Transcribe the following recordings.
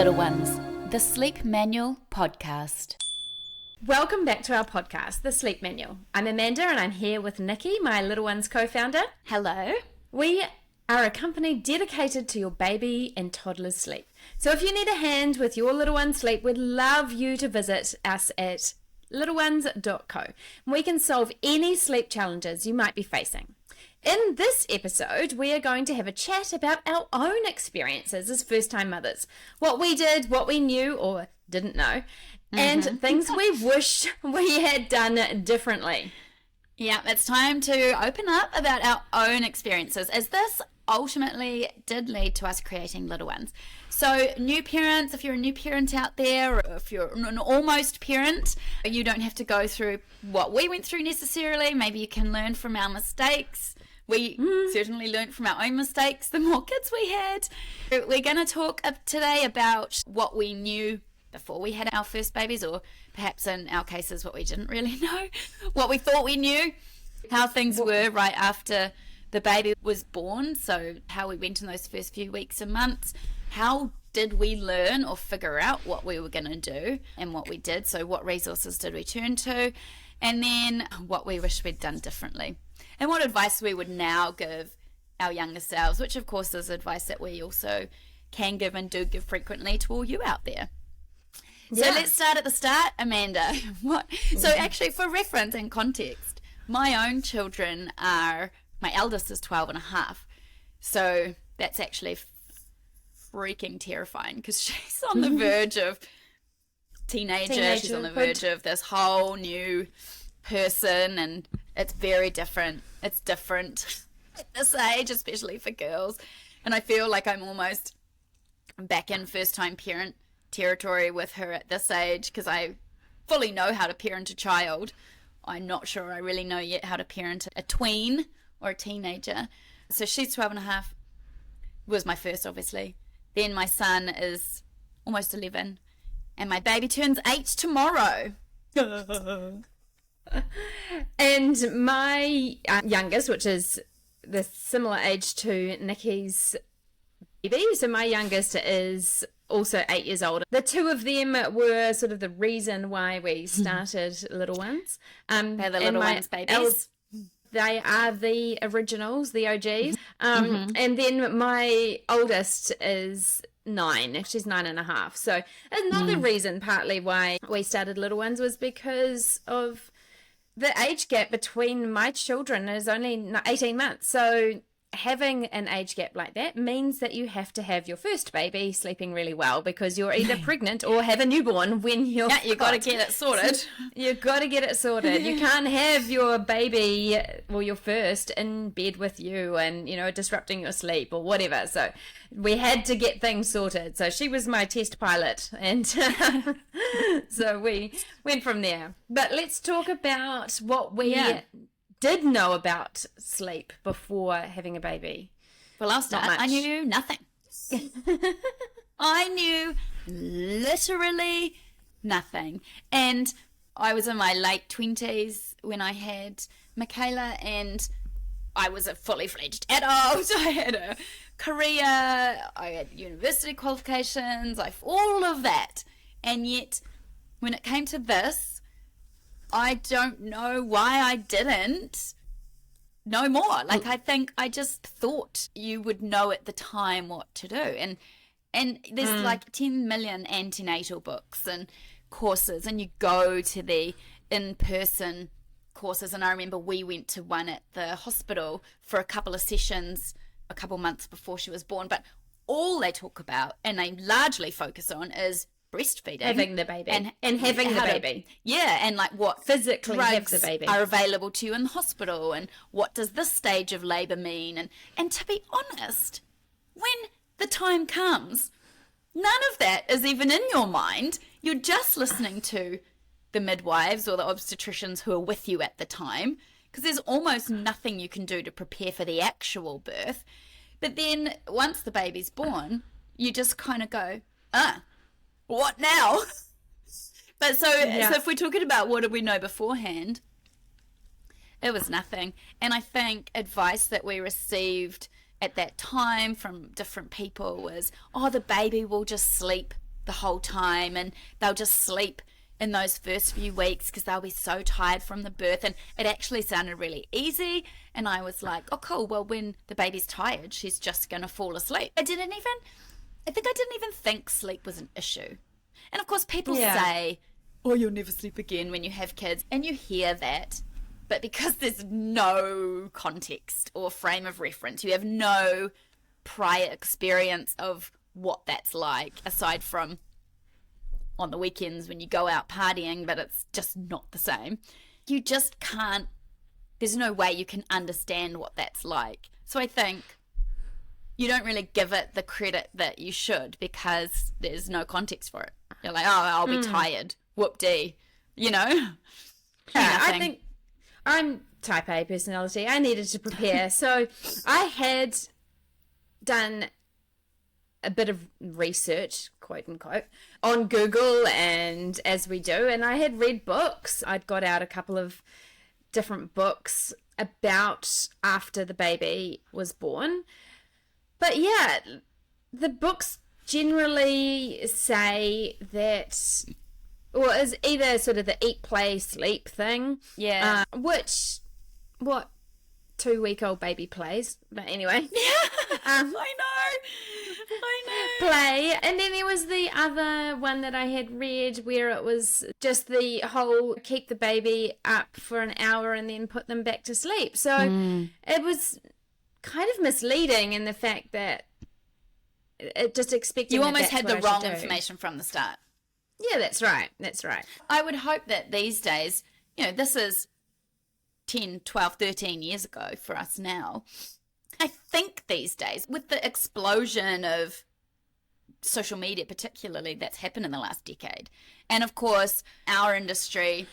little ones, the Sleep Manual Podcast. Welcome back to our podcast, The Sleep Manual. I'm Amanda and I'm here with Nikki, my little one's co-founder. Hello. We are a company dedicated to your baby and toddler's sleep. So if you need a hand with your little one's sleep, we'd love you to visit us at little-ones.co. We can solve any sleep challenges you might be facing. In this episode, we are going to have a chat about our own experiences as first-time mothers. What we did, what we knew or didn't know, and things we wish we had done differently. Yeah, it's time to open up about our own experiences, as this ultimately did lead to us creating little ones. So new parents, if you're a new parent out there, or if you're an almost parent, you don't have to go through what we went through necessarily. Maybe you can learn from our mistakes. We certainly learned from our own mistakes, the more kids we had. We're going to talk today about what we knew before we had our first babies, or perhaps in our cases what we didn't really know, what we thought we knew, how things were right after the baby was born, so how we went in those first few weeks and months, how did we learn or figure out what we were going to do and what we did, so what resources did we turn to, and then what we wish we'd done differently, and what advice we would now give our younger selves, which of course is advice that we also can give and do give frequently to all you out there. So let's start at the start, Amanda. So actually, for reference and context, my own children are, my eldest is 12 and a half. So that's actually freaking terrifying because she's on the verge of teenager. She's on the verge of this whole new person, and it's very different. It's different at this age, especially for girls. And I feel like I'm almost back in first-time parent territory with her at this age because I fully know how to parent a child. I'm not sure I really know yet how to parent a tween or a teenager. So she's 12 and a half, was my first obviously. Then my son is almost 11 and my baby turns 8 tomorrow. And my youngest, which is the similar age to Nikki's baby, so my youngest is also 8 years old. The two of them were sort of the reason why we started Little Ones. They're the Little Ones babies. They are the originals, the OGs. And then my oldest is 9. She's 9 and a half. So another reason partly why we started Little Ones was because of the age gap between my children is only 18 months. So having an age gap like that means that you have to have your first baby sleeping really well because you're either pregnant or have a newborn when you've got to get it sorted. You've got to get it sorted. You can't have your baby, well, your first, in bed with you and, you know, disrupting your sleep or whatever. So we had to get things sorted. So she was my test pilot, and so we went from there. But let's talk about what we did know about sleep before having a baby. Well, I'll start. I knew nothing. I knew literally nothing. And I was in my late 20s when I had Michaela, and I was a fully fledged adult. I had a career, I had university qualifications, all of that. And yet, when it came to this, I don't know why I didn't know more. Like, I think I just thought you would know at the time what to do. And there's like 10 million antenatal books and courses, and you go to the in-person courses. And I remember we went to one at the hospital for a couple of sessions a couple months before she was born. But all they talk about, and they largely focus on, is breastfeeding, having the baby, and having the baby, and like what physically have the baby are available to you in the hospital, and what does this stage of labour mean, and to be honest, when the time comes, none of that is even in your mind. You're just listening to the midwives or the obstetricians who are with you at the time, because there's almost nothing you can do to prepare for the actual birth. But then once the baby's born, you just kind of go, what now? But so if we're talking about what did we know beforehand, it was nothing. And I think advice that we received at that time from different people was, the baby will just sleep the whole time, and they'll just sleep in those first few weeks because they'll be so tired from the birth. And it actually sounded really easy, and I was like, oh cool, well when the baby's tired she's just gonna fall asleep. I think I didn't even think sleep was an issue. And of course people say, oh, you'll never sleep again when you have kids, and you hear that, but because there's no context or frame of reference, you have no prior experience of what that's like, aside from on the weekends when you go out partying, but it's just not the same. You just can't, there's no way you can understand what that's like. So I think you don't really give it the credit that you should because there's no context for it. You're like, oh, I'll be tired. Whoop-dee. You know? Yeah, I think I'm type A personality. I needed to prepare. So I had done a bit of research, quote unquote, on Google, and as we do, and I had read books. I'd got out a couple of different books about after the baby was born. But yeah, the books generally say that, or is either sort of the eat, play, sleep thing. Yeah. Which, what 2-week-old baby plays. But anyway. Yeah. I know. Play. And then there was the other one that I had read where it was just the whole keep the baby up for an hour and then put them back to sleep. So it was kind of misleading in the fact that it just expected you almost had the wrong information from the start. Yeah, that's right. I would hope that these days, you know, this is 10, 12, 13 years ago for us now. I think these days, with the explosion of social media particularly that's happened in the last decade, and of course our industry,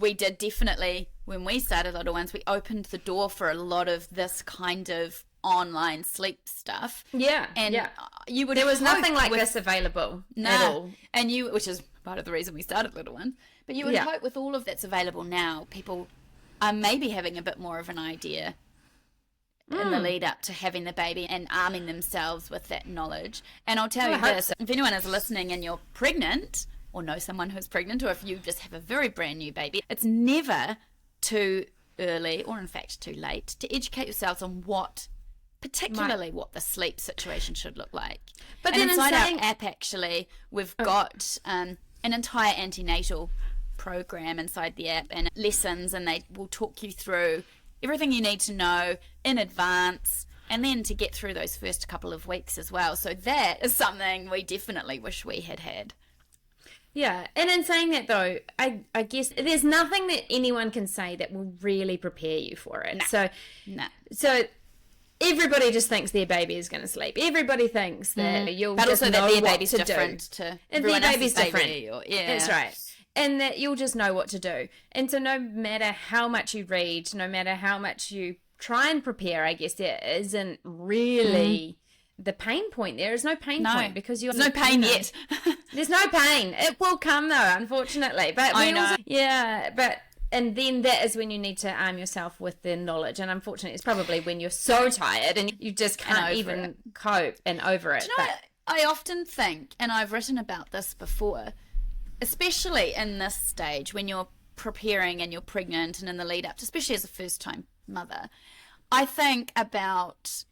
we did definitely, when we started Little Ones, we opened the door for a lot of this kind of online sleep stuff. Yeah. And you would there was nothing like with, this available at all. And which is part of the reason we started Little Ones. But you would hope with all of that's available now, people are maybe having a bit more of an idea in the lead up to having the baby and arming themselves with that knowledge. And I'll tell you this, if anyone is listening and you're pregnant or know someone who's pregnant, or if you just have a very brand new baby, it's never too early, or in fact too late, to educate yourselves on particularly what the sleep situation should look like. But then inside our app, actually, we've got an entire antenatal program inside the app and lessons, and they will talk you through everything you need to know in advance, and then to get through those first couple of weeks as well. So that is something we definitely wish we had. Yeah, and in saying that though, I guess there's nothing that anyone can say that will really prepare you for it. So everybody just thinks their baby is going to sleep. Everybody thinks that you'll but just also know that their what baby's to different do. to And everyone their baby's else's different. baby, That's right. And that you'll just know what to do. And so no matter how much you read, no matter how much you try and prepare, I guess there isn't really the pain point. There is no pain point because there's no pain yet. There's no pain. It will come though, unfortunately. But I know. And then that is when you need to arm yourself with the knowledge. And unfortunately, it's probably when you're so tired and you just can't even cope and over it. Do you know, I often think, and I've written about this before, especially in this stage when you're preparing and you're pregnant and in the lead up, especially as a first-time mother, I think about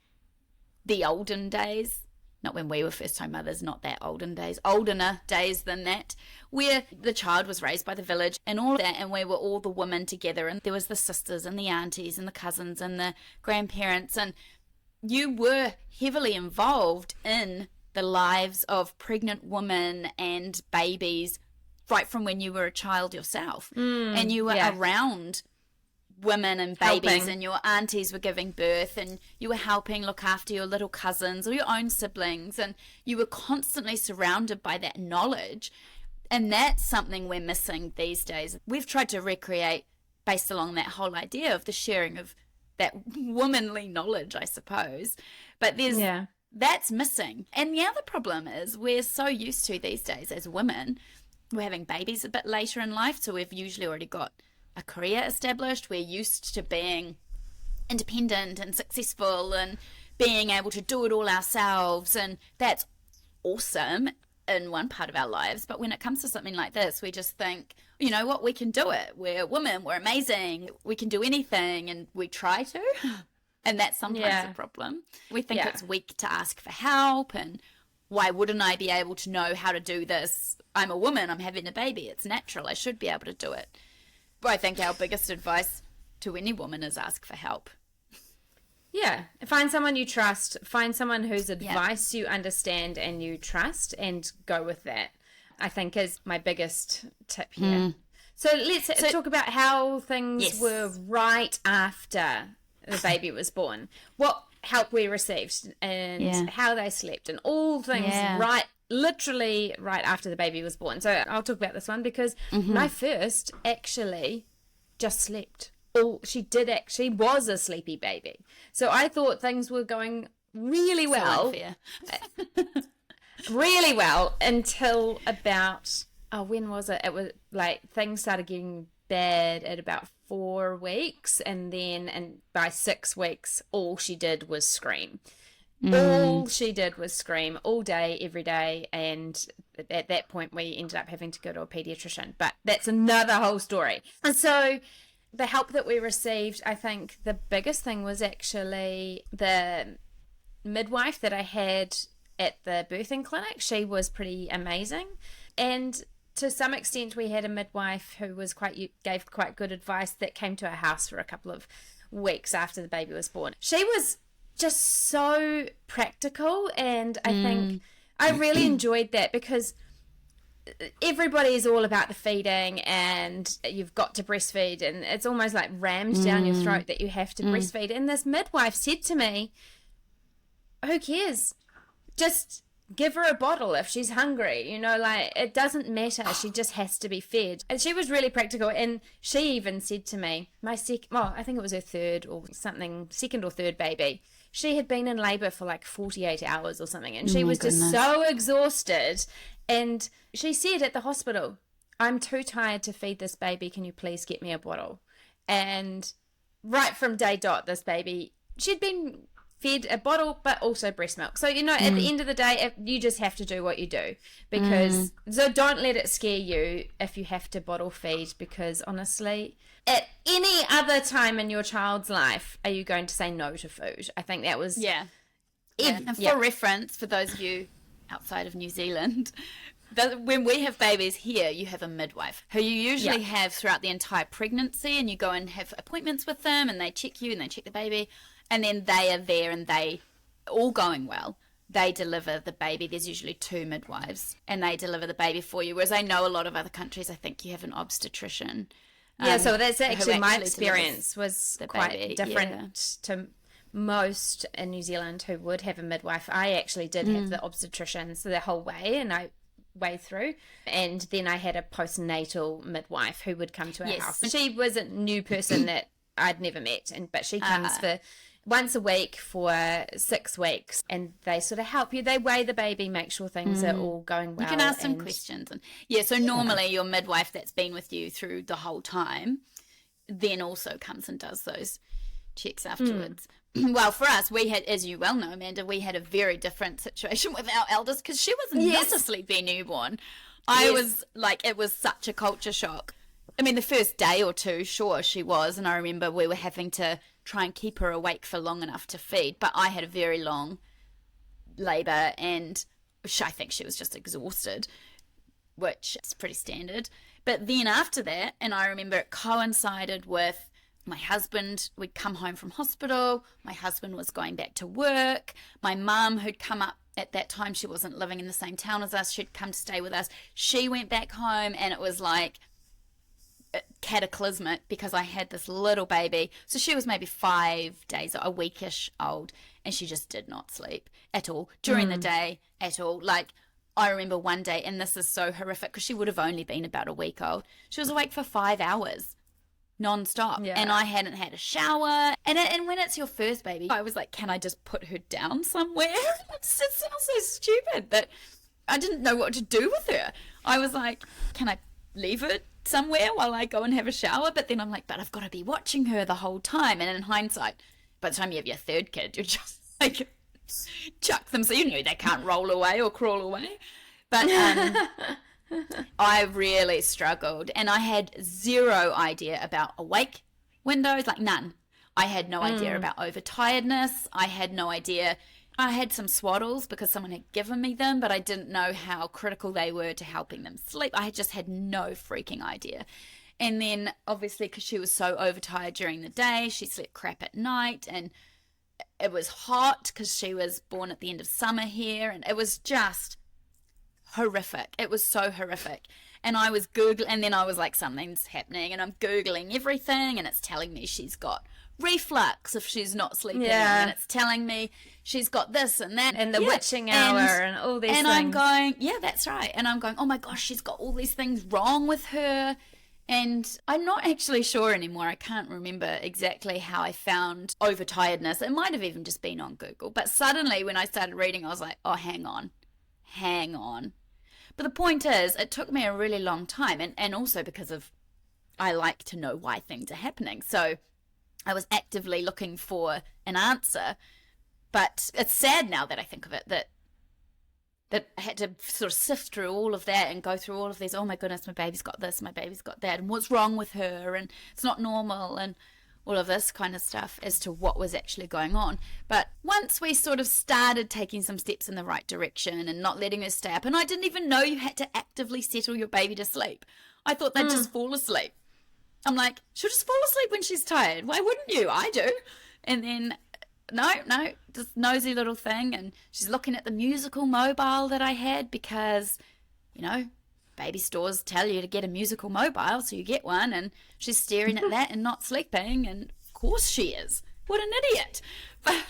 the olden days, not when we were first-time mothers, not that olden days, oldener days than that, where the child was raised by the village and all of that, and we were all the women together, and there was the sisters and the aunties and the cousins and the grandparents, and you were heavily involved in the lives of pregnant women and babies right from when you were a child yourself. And you were around women and babies, and your aunties were giving birth, and you were helping look after your little cousins or your own siblings, and you were constantly surrounded by that knowledge. And that's something we're missing these days. We've tried to recreate based along that whole idea of the sharing of that womanly knowledge, I suppose. But that's missing. And the other problem is we're so used to these days as women, we're having babies a bit later in life, so we've usually already got a career established. We're used to being independent and successful and being able to do it all ourselves, and that's awesome in one part of our lives, but when it comes to something like this, we just think, you know what, we can do it. We're women, we're amazing, we can do anything, and we try to. And that's sometimes the problem. We think it's weak to ask for help, and why wouldn't I be able to know how to do this? I'm a woman, I'm having a baby, it's natural, I should be able to do it. But I think our biggest advice to any woman is ask for help. Yeah, find someone you trust, find someone whose advice you understand and you trust, and go with that, I think, is my biggest tip here. So let's talk about how things were right after the baby was born. What help we received and how they slept and all things literally right after the baby was born. So I'll talk about this one because my first actually just slept. She was a sleepy baby. So I thought things were going really well. Really well until about, when was it? It was like things started getting bad at about 4 weeks, and by 6 weeks, all she did was scream. All she did was scream all day, every day, and at that point we ended up having to go to a pediatrician. But that's another whole story. And so the help that we received, I think the biggest thing was actually the midwife that I had at the birthing clinic. She was pretty amazing, and to some extent we had a midwife who gave quite good advice that came to our house for a couple of weeks after the baby was born. She was just so practical, and I think I really enjoyed that because everybody is all about the feeding and you've got to breastfeed, and it's almost like rammed down your throat that you have to breastfeed. And this midwife said to me, who cares? Just give her a bottle if she's hungry, like it doesn't matter. She just has to be fed. And she was really practical. And she even said to me, I think it was her second or third baby. She had been in labor for like 48 hours or something. And she was just so exhausted. And she said at the hospital, I'm too tired to feed this baby. Can you please get me a bottle? And right from day dot, this baby, she'd been fed a bottle, but also breast milk. So, at the end of the day, you just have to do what you do. So don't let it scare you if you have to bottle feed, because honestly, at any other time in your child's life, are you going to say no to food? I think that was... And for reference, for those of you outside of New Zealand, when we have babies here, you have a midwife who you usually have throughout the entire pregnancy, and you go and have appointments with them, and they check you and they check the baby. And then they are there, and they, all going well, they deliver the baby. There's usually 2 midwives, and they deliver the baby for you. Whereas I know a lot of other countries, I think you have an obstetrician. So that's actually my experience was quite different to most in New Zealand who would have a midwife. I actually did have the obstetrician the whole way through, and then I had a postnatal midwife who would come to our house. She was a new person that I'd never met, but she comes for once a week for 6 weeks, and they sort of help you. They weigh the baby, make sure things are all going well. You can ask some questions. So normally your midwife that's been with you through the whole time then also comes and does those checks afterwards. Well, for us, we had, as you well know, Amanda, we had a very different situation with our eldest because she was not a sleepy newborn. I was like, it was such a culture shock. I mean, the first day or two, sure, she was, and I remember we were having to try and keep her awake for long enough to feed, but I had a very long labour, and I think she was just exhausted, which is pretty standard. But then after that, and I remember it coincided with my husband, we'd come home from hospital, my husband was going back to work, my mum who'd come up at that time, she wasn't living in the same town as us, she'd come to stay with us, she went back home, and it was like cataclysmic because I had this little baby. So she was maybe 5 days, a weekish old, and she just did not sleep at all during the day at all. Like, I remember one day, and this is so horrific because she would have only been about a week old, she was awake for 5 hours non-stop, and I hadn't had a shower, and when it's your first baby, I was like, can I just put her down somewhere? It sounds so stupid, but I didn't know what to do with her. I was like, can I leave her somewhere while I go and have a shower? But then I'm like, but I've got to be watching her the whole time. And in hindsight, by the time you have your third kid, you're just like, chuck them so you know they can't roll away or crawl away. But I really struggled, and I had zero idea about awake windows, like none. I had no idea about overtiredness. I had no idea. I had some swaddles because someone had given me them, but I didn't know how critical they were to helping them sleep. I just had no freaking idea. And then obviously because she was so overtired during the day, she slept crap at night, and it was hot because she was born at the end of summer here, and it was just horrific. It was so horrific. And I was Googling, and then I was like, something's happening, and I'm Googling everything, and it's telling me she's got reflux if she's not sleeping, and it's telling me she's got this and that, and the witching hour and all these things. I'm going, yeah, that's right. And I'm going, oh my gosh, she's got all these things wrong with her. And I'm not actually sure anymore. I can't remember exactly how I found overtiredness. It might have even just been on Google. But suddenly when I started reading, I was like, oh, hang on. But the point is, it took me a really long time. And also because of, I like to know why things are happening. So I was actively looking for an answer. But it's sad now that I think of it, that I had to sort of sift through all of that and go through all of these, oh my goodness, my baby's got this, my baby's got that, and what's wrong with her, and it's not normal, and all of this kind of stuff as to what was actually going on. But once we sort of started taking some steps in the right direction and not letting her stay up, and I didn't even know you had to actively settle your baby to sleep. I thought they'd just fall asleep. I'm like, she'll just fall asleep when she's tired. Why wouldn't you? I do. And then no, just nosy little thing. And she's looking at the musical mobile that I had because, you know, baby stores tell you to get a musical mobile, so you get one. And she's staring at that and not sleeping. And of course she is. What an idiot. But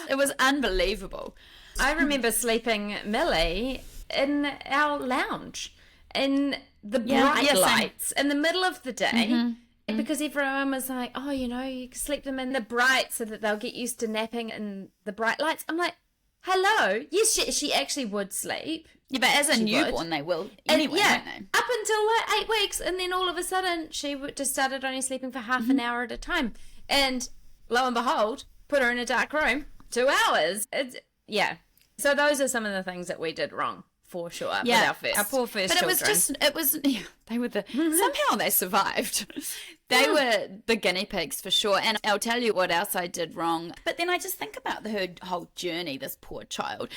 it was unbelievable. I remember sleeping Millie in our lounge in the bright lights in the middle of the day. Because everyone was like, oh, you know, you can sleep them in the bright so that they'll get used to napping in the bright lights. I'm like, hello. Yes, she actually would sleep. Yeah, but as a newborn, they will anyway, won't they? Up until like 8 weeks. And then all of a sudden, she just started only sleeping for half an hour at a time. And lo and behold, put her in a dark room, 2 hours. So those are some of the things that we did wrong. For sure, yeah, our poor first children. Somehow they survived. They were the guinea pigs for sure. And I'll tell you what else I did wrong. But then I just think about her whole journey, this poor child.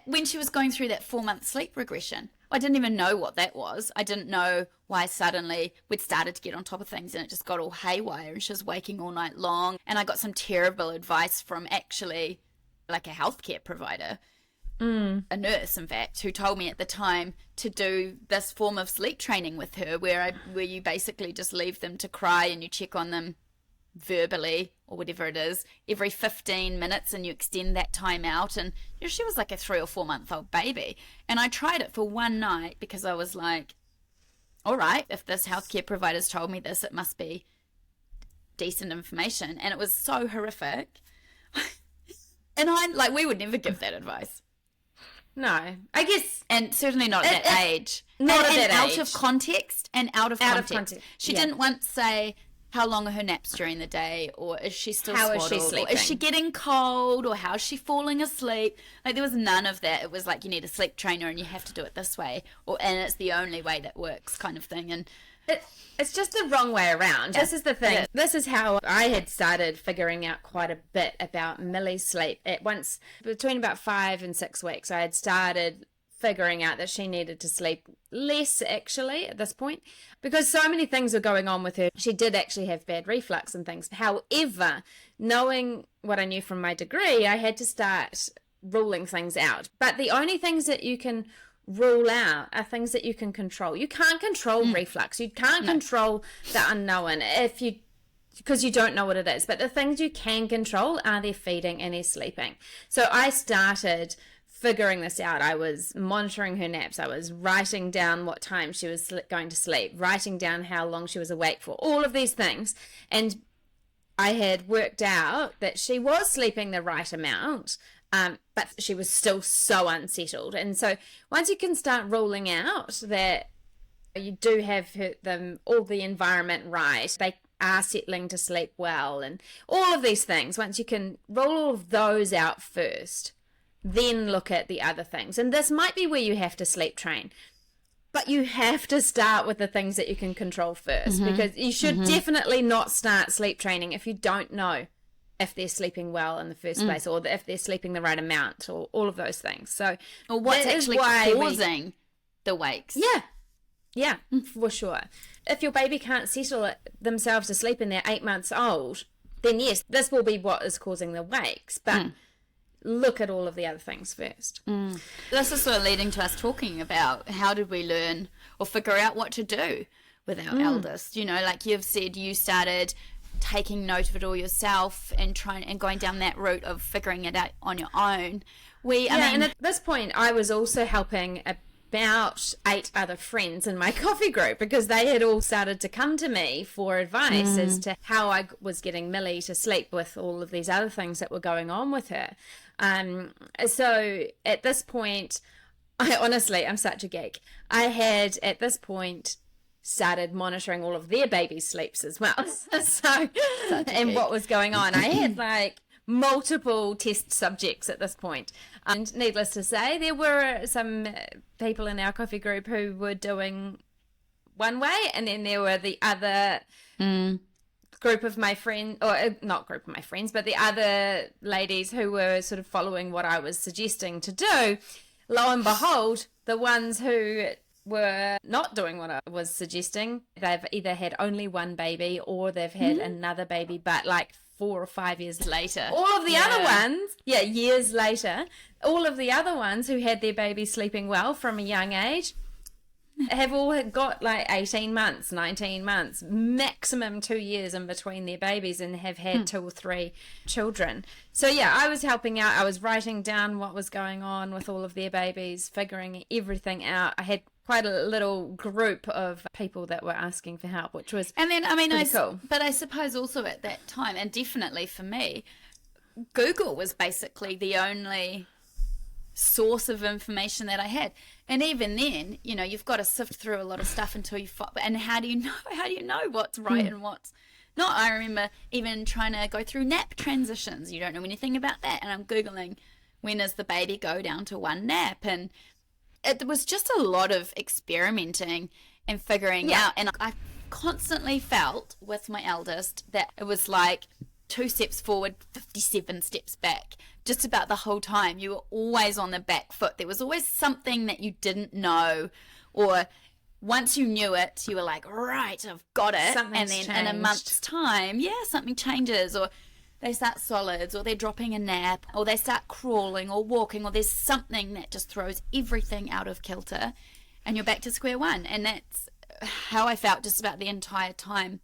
When she was going through that 4-month sleep regression, I didn't even know what that was. I didn't know why suddenly we'd started to get on top of things and it just got all haywire and she was waking all night long. And I got some terrible advice from actually like a healthcare provider. A nurse, in fact, who told me at the time to do this form of sleep training with her where you basically just leave them to cry and you check on them verbally or whatever it is every 15 minutes and you extend that time out. And you know, she was like a 3 or 4 month old baby. And I tried it for one night because I was like, all right, if this healthcare provider's told me this, it must be decent information. And it was so horrific. And we would never give that advice. No, I guess, and certainly not at that age. Not at that age. Out of context and out of context. She didn't once say how long are her naps during the day, or is she still how swaddled, is she sleeping? Or is she getting cold, or how is she falling asleep? Like there was none of that. It was like you need a sleep trainer and you have to do it this way, and it's the only way that works, kind of thing. And it's just the wrong way around. Yeah. This is the thing. This is how I had started figuring out quite a bit about Millie's sleep. At once, between about 5 and 6 weeks, I had started figuring out that she needed to sleep less, actually, at this point, because so many things were going on with her. She did actually have bad reflux and things. However, knowing what I knew from my degree, I had to start ruling things out. But the only things that you can rule out are things that you can control. You can't control reflux. You can't control the unknown because you don't know what it is. But the things you can control are their feeding and their sleeping. So I started figuring this out. I was monitoring her naps. I was writing down what time she was going to sleep, writing down how long she was awake for, all of these things. And I had worked out that she was sleeping the right amount, but she was still so unsettled. And so once you can start ruling out that you do have all the environment right, they are settling to sleep well, and all of these things, once you can roll all of those out first, then look at the other things. And this might be where you have to sleep train. But you have to start with the things that you can control first, because you should definitely not start sleep training if you don't know if they're sleeping well in the first place, or if they're sleeping the right amount, or all of those things. So, or what's actually causing the wakes. Yeah, for sure. If your baby can't settle themselves to sleep and they're 8 months old, then yes, this will be what is causing the wakes. But look at all of the other things first. This is sort of leading to us talking about how did we learn or figure out what to do with our eldest. You know, like you've said, you started taking note of it all yourself and going down that route of figuring it out on your own. And at this point, I was also helping about 8 other friends in my coffee group, because they had all started to come to me for advice as to how I was getting Millie to sleep with all of these other things that were going on with her. So at this point, I'm such a geek. I had at this point started monitoring all of their babies' sleeps as well. And what was going on. I had like multiple test subjects at this point. And needless to say, there were some people in our coffee group who were doing one way, and then there were the other group of my friends, or not group of my friends, but the other ladies who were sort of following what I was suggesting to do. Lo and behold, the ones who were not doing what I was suggesting, they've either had only one baby or they've had another baby, but like 4 or 5 years later. All of the other ones, years later, all of the other ones who had their babies sleeping well from a young age have all got like 18 months, 19 months, maximum 2 years in between their babies, and have had 2 or 3 children. So yeah, I was helping out. I was writing down what was going on with all of their babies, figuring everything out. I had quite a little group of people that were asking for help, which was cool. But I suppose also at that time, and definitely for me, Google was basically the only source of information that I had. And even then, you know, you've got to sift through a lot of stuff until you find, and how do you know what's right and what's not? I remember even trying to go through nap transitions. You don't know anything about that, and I'm Googling, when does the baby go down to one nap? And it was just a lot of experimenting and figuring out. And I constantly felt with my eldest that it was like 2 steps forward, 57 steps back. Just about the whole time. You were always on the back foot. There was always something that you didn't know, or once you knew it, you were like, right, I've got it. Something's and then changed. In a month's time, something changes, or they start solids, or they're dropping a nap, or they start crawling or walking, or there's something that just throws everything out of kilter, and you're back to square one. And that's how I felt just about the entire time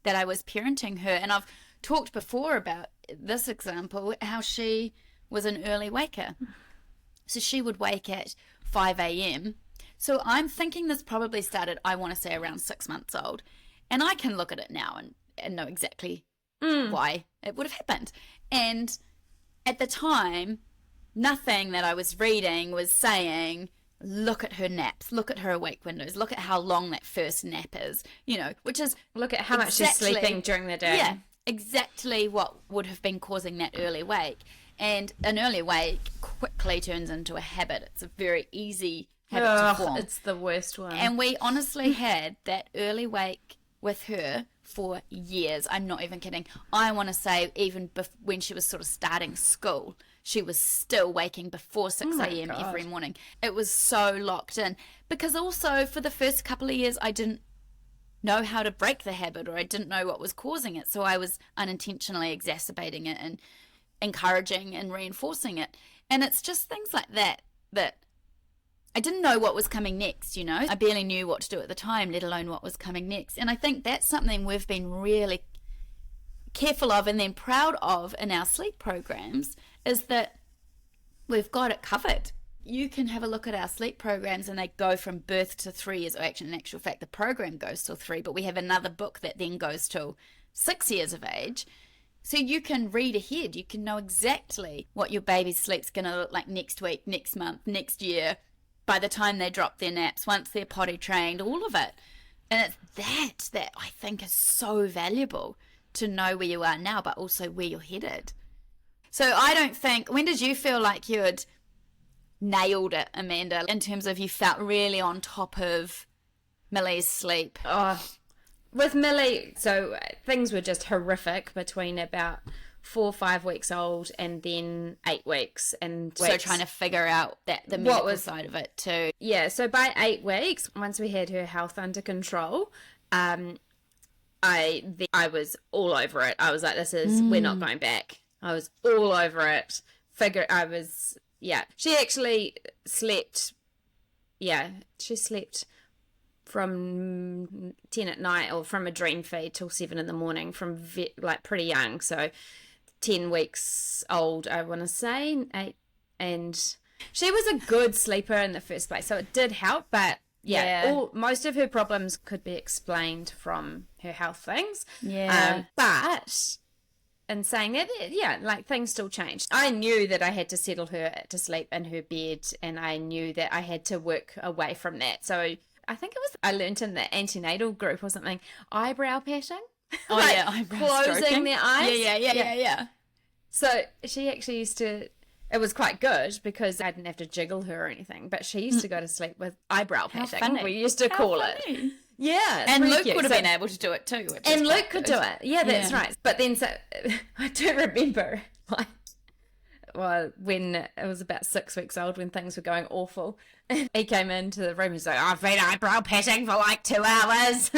that I was parenting her. And I've talked before about this example, how she was an early waker. So she would wake at 5 a.m. So I'm thinking this probably started, I want to say, around 6 months old. And I can look at it now and know exactly why it would have happened. And at the time, nothing that I was reading was saying, look at her naps, look at her awake windows, look at how long that first nap is, you know, which is... Look at how much she's sleeping during the day. Yeah, exactly what would have been causing that early wake. And an early wake quickly turns into a habit. It's a very easy habit to form. It's the worst one. And we honestly had that early wake with her for years. I'm not even kidding. I want to say even when she was sort of starting school, she was still waking before 6 a.m. every morning. It was so locked in. Because also for the first couple of years, I didn't know how to break the habit, or I didn't know what was causing it. So I was unintentionally exacerbating it and encouraging and reinforcing it. And it's just things like that I didn't know what was coming next, you know. I barely knew what to do at the time, let alone what was coming next. And I think that's something we've been really careful of and then proud of in our sleep programs, is that we've got it covered. You can have a look at our sleep programs and they go from birth to 3 years. Or actually, in actual fact, the program goes till 3, but we have another book that then goes till 6 years of age. So you can read ahead. You can know exactly what your baby's sleep's going to look like next week, next month, next year, by the time they drop their naps, once they're potty trained, all of it. And it's that I think is so valuable, to know where you are now, but also where you're headed. So I don't think, when did you feel like you had nailed it, Amanda, in terms of you felt really on top of Millie's sleep? Oh, with Millie, so things were just horrific between about 4 or 5 weeks old and then 8 weeks. And so trying to figure out the medical side of it too. Yeah, so by 8 weeks, once we had her health under control, I was all over it. I was like, we're not going back. I was all over it. She actually slept, she slept from 10 at night, or from a dream feed till 7 in the morning, from pretty young. So 10 weeks old, I want to say, 8, and she was a good sleeper in the first place. So it did help, but most of her problems could be explained from her health things. Yeah. But in saying that, things still changed. I knew that I had to settle her to sleep in her bed, and I knew that I had to work away from that. So I think I learned in the antenatal group or something, eyebrow patting. Oh, eyebrow closing stroking. their eyes. Yeah. So she actually used to, it was quite good because I didn't have to jiggle her or anything, but she used to go to sleep with eyebrow patting. Funny. We used to call it. Yeah. And Luke would have been able to do it too. And Luke could do it. Yeah, that's right. But then, so I do remember, when it was about 6 weeks old, when things were going awful, he came into the room. He's like, I've been eyebrow patting for 2 hours.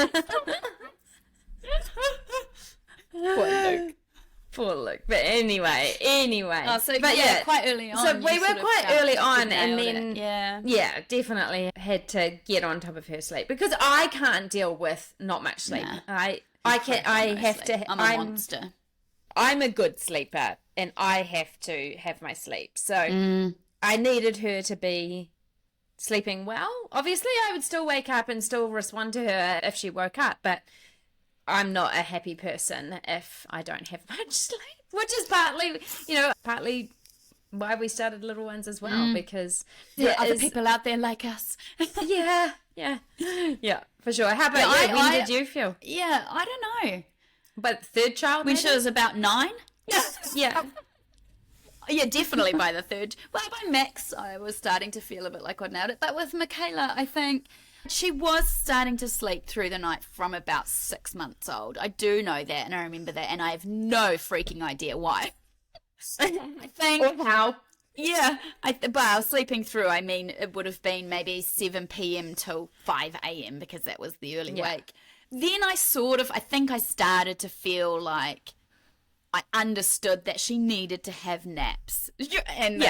Poor Luke. But anyway. Oh, so quite early on. So we were quite early on, and then definitely had to get on top of her sleep, because I can't deal with not much sleep. Nah. I'm a monster. I'm a good sleeper, and I have to have my sleep. So I needed her to be sleeping well. Obviously, I would still wake up and still respond to her if she woke up, but I'm not a happy person if I don't have much sleep, which is partly why we started Little Ones as well, because there are other people out there like us. Yeah, for sure. How about you? When did you feel? Yeah, I don't know. But third child, when she was about 9. Yeah. Yeah, definitely by the third. Well, by Max, I was starting to feel a bit like I nailed it. But with Michaela, I think she was starting to sleep through the night from about 6 months old. I do know that, and I remember that, and I have no freaking idea why. I think. Or how. Yeah. But sleeping through, I mean, it would have been maybe 7 p.m. till 5 a.m. because that was the early wake. Then I think I started to feel like I understood that she needed to have naps. And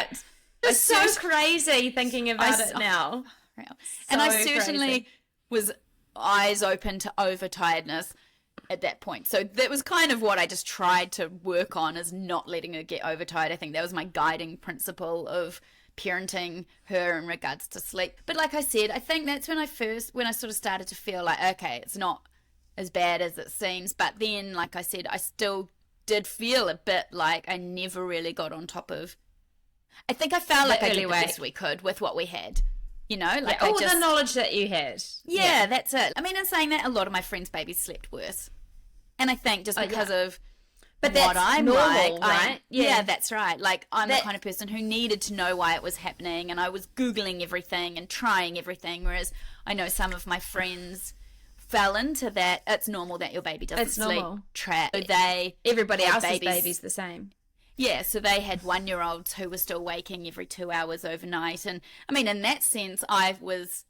it's so crazy thinking about it now. And I certainly was eyes open to overtiredness at that point. So that was kind of what I just tried to work on, is not letting her get overtired. I think that was my guiding principle of parenting her in regards to sleep. But like I said, I think that's when I sort of started to feel like, okay, it's not as bad as it seems. But then, like I said, I still did feel a bit like I never really got on top of. I think I felt like I did the best we could with what we had. You know, like the knowledge that you had. Yeah, that's it. I mean, in saying that, a lot of my friends' babies slept worse. And I think just because of what I'm normal, like. Right? Yeah, that's right. Like, I'm the kind of person who needed to know why it was happening, and I was Googling everything and trying everything, whereas I know some of my friends fell into that it's normal that your baby doesn't sleep trap. So everybody else's baby's the same. Yeah, so they had 1-year-olds who were still waking every 2 hours overnight. And I mean, in that sense, I was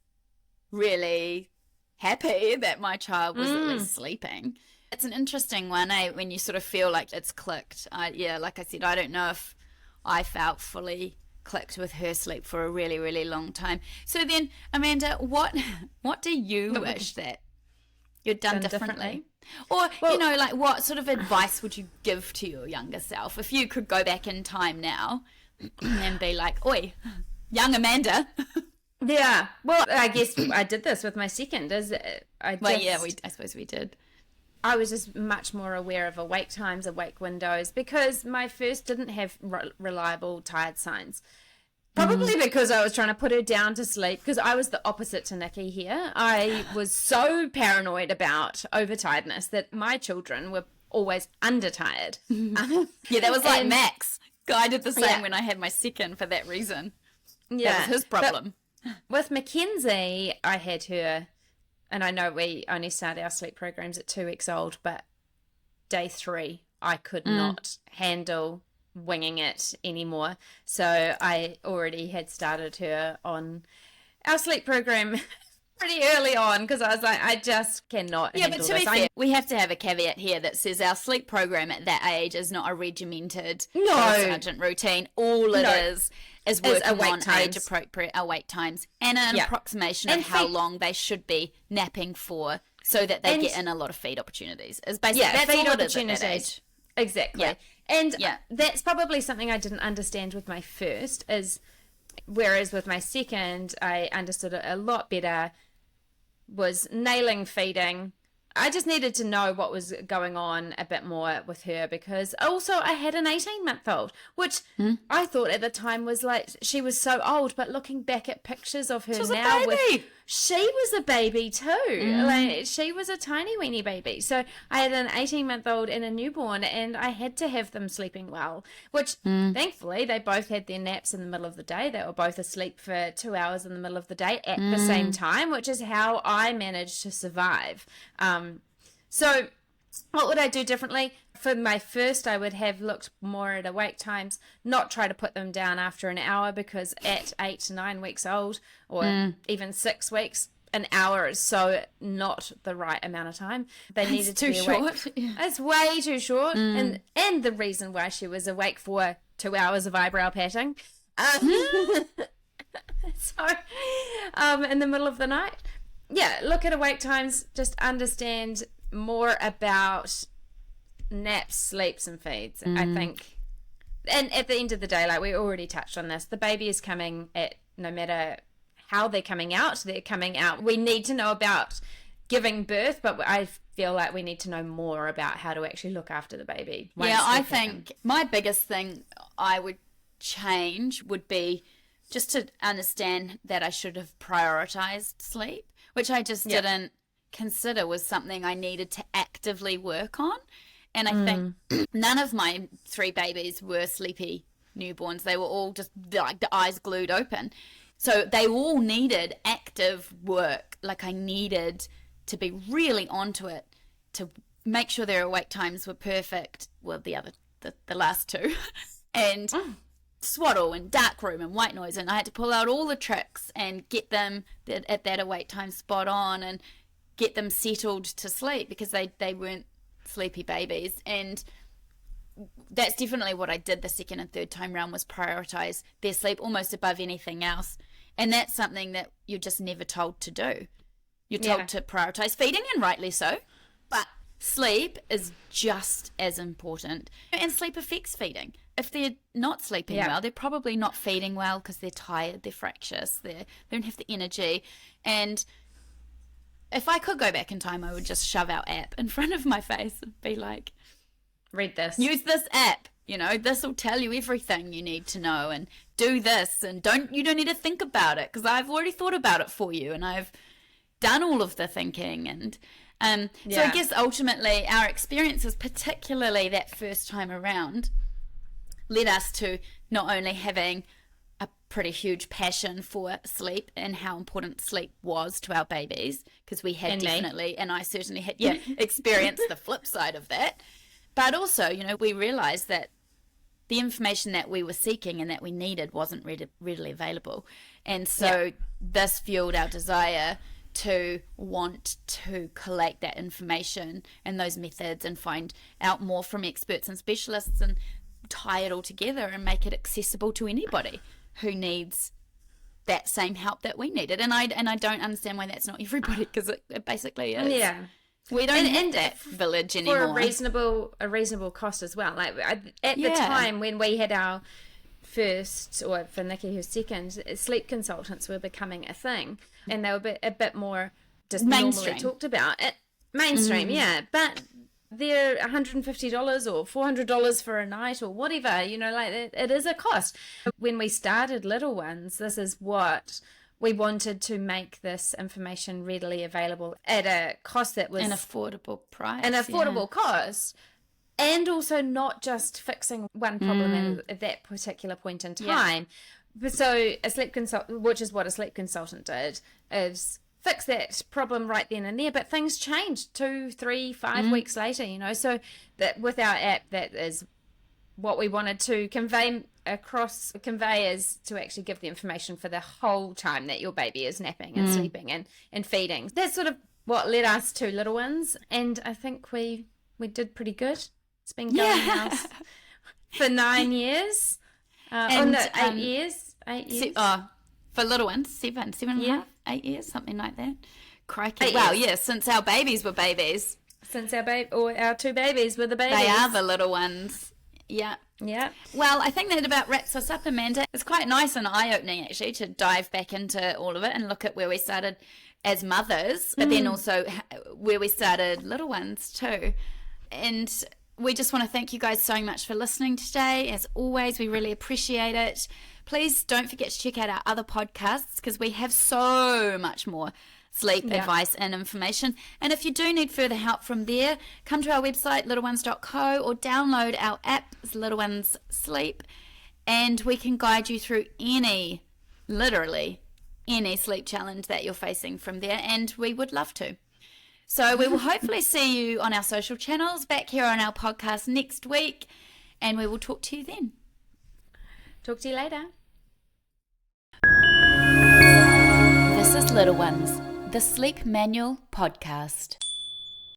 really happy that my child was at least sleeping. It's an interesting one, when you sort of feel like it's clicked. Like I said, I don't know if I felt fully clicked with her sleep for a really, really long time. So then, Amanda, what do you wish that you'd done differently? Or, what sort of advice would you give to your younger self if you could go back in time now and be like, oi, young Amanda? Yeah. Well, I guess I did this with my second. I suppose we did. I was just much more aware of awake times, awake windows, because my first didn't have reliable tired signs. Probably because I was trying to put her down to sleep, because I was the opposite to Nikki here. I was so paranoid about overtiredness that my children were always undertired. Yeah, that was like Max. I did the same when I had my second for that reason. That was his problem. But with Mackenzie, I had her, and I know we only start our sleep programs at 2 weeks old, but day 3, I could not handle winging it anymore. So I already had started her on our sleep program pretty early on because I was like, I just cannot handle but to this. be fair, we have to have a caveat here that says our sleep program at that age is not a regimented sergeant routine. All it is working on age-appropriate awake times and an approximation of how long they should be napping for so that they get in a lot of feed opportunities. Is basically that's feed all opportunities. It is at that age. Exactly. Yeah. And that's probably something I didn't understand with my first, is whereas with my second, I understood it a lot better, was nailing feeding. I just needed to know what was going on a bit more with her because also I had an 18-month-old, which I thought at the time was like, she was so old, but looking back at pictures of her now, she was a baby too. Like, she was a tiny weeny baby. So I had an 18-month-old and a newborn, and I had to have them sleeping well, which thankfully they both had their naps in the middle of the day. They were both asleep for 2 hours in the middle of the day at the same time, which is how I managed to survive. So what would I do differently? For my first, I would have looked more at awake times, not try to put them down after an hour, because at 8 to 9 weeks old, or even 6 weeks, an hour is so not the right amount of time. They needed to be awake. Short. Yeah. It's way too short. And the reason why she was awake for 2 hours of eyebrow patting. So, in the middle of the night. Yeah, look at awake times, just understand more about naps, sleeps, and feeds, I think. And at the end of the day, like we already touched on this, the baby is coming at, no matter how they're coming out. We need to know about giving birth, but I feel like we need to know more about how to actually look after the baby. Yeah, I think my biggest thing I would change would be just to understand that I should have prioritized sleep, which I just didn't consider was something I needed to actively work on. And I think none of my 3 babies were sleepy newborns. They were all just like the eyes glued open. So they all needed active work. Like I needed to be really onto it to make sure their awake times were perfect. Well, the last 2. And swaddle and dark room and white noise, and I had to pull out all the tricks and get them at that awake time spot on and get them settled to sleep because they weren't sleepy babies. And that's definitely what I did the second and third time round, was prioritize their sleep almost above anything else. And that's something that you're just never told to do. You're told to prioritize feeding, and rightly so, but sleep is just as important, and sleep affects feeding. If they're not sleeping well, they're probably not feeding well because they're tired, they're fractious, they don't have the energy. And if I could go back in time, I would just shove our app in front of my face and be like, read this. Use this app. You know, this will tell you everything you need to know, and do this, and you don't need to think about it because I've already thought about it for you and I've done all of the thinking. And so I guess ultimately our experiences, particularly that first time around, led us to not only having a pretty huge passion for sleep and how important sleep was to our babies, because we had and I certainly had experienced the flip side of that, but also, you know, we realized that the information that we were seeking and that we needed wasn't readily available. And so this fueled our desire to want to collect that information and those methods and find out more from experts and specialists and tie it all together and make it accessible to anybody who needs that same help that we needed. And I don't understand why that's not everybody, because it basically is. Yeah. We don't have that village anymore. For a reasonable cost as well. Like at the time when we had our first, or for Nikki her second, sleep consultants were becoming a thing, and they were a bit more just mainstream. Normally talked about. Mainstream, but they're $150 or $400 for a night or whatever, you know, like it is a cost. When we started Little Ones, this is what we wanted to make this information readily available at a cost that was an affordable price, an affordable cost, and also not just fixing one problem at that particular point in time, So a sleep consultant, which is what a sleep consultant did, is fix that problem right then and there. But things changed 2, 3, 5 weeks later, you know. So that with our app, that is what we wanted to convey is to actually give the information for the whole time that your baby is napping and sleeping and feeding. That's sort of what led us to Little Ones, and I think we did pretty good. It's been going now for 9 years. And, 8 years. 8 years. For little ones, 7 and a half, 8 years, something like that. Crikey. 8 Wow, years. yeah, since our babies were babies. Since our 2 babies were the babies. They are the little ones. Yeah. Yeah. Well, I think that about wraps us up, Amanda. It's quite nice and eye-opening, actually, to dive back into all of it and look at where we started as mothers, but then also where we started little ones too. And we just want to thank you guys so much for listening today. As always, we really appreciate it. Please don't forget to check out our other podcasts because we have so much more sleep advice and information. And if you do need further help from there, come to our website, littleones.co, or download our app, Little Ones Sleep, and we can guide you through literally any sleep challenge that you're facing from there, and we would love to. So we will hopefully see you on our social channels, back here on our podcast next week, and we will talk to you then. Talk to you later. This is Little Ones, the Sleep Manual Podcast.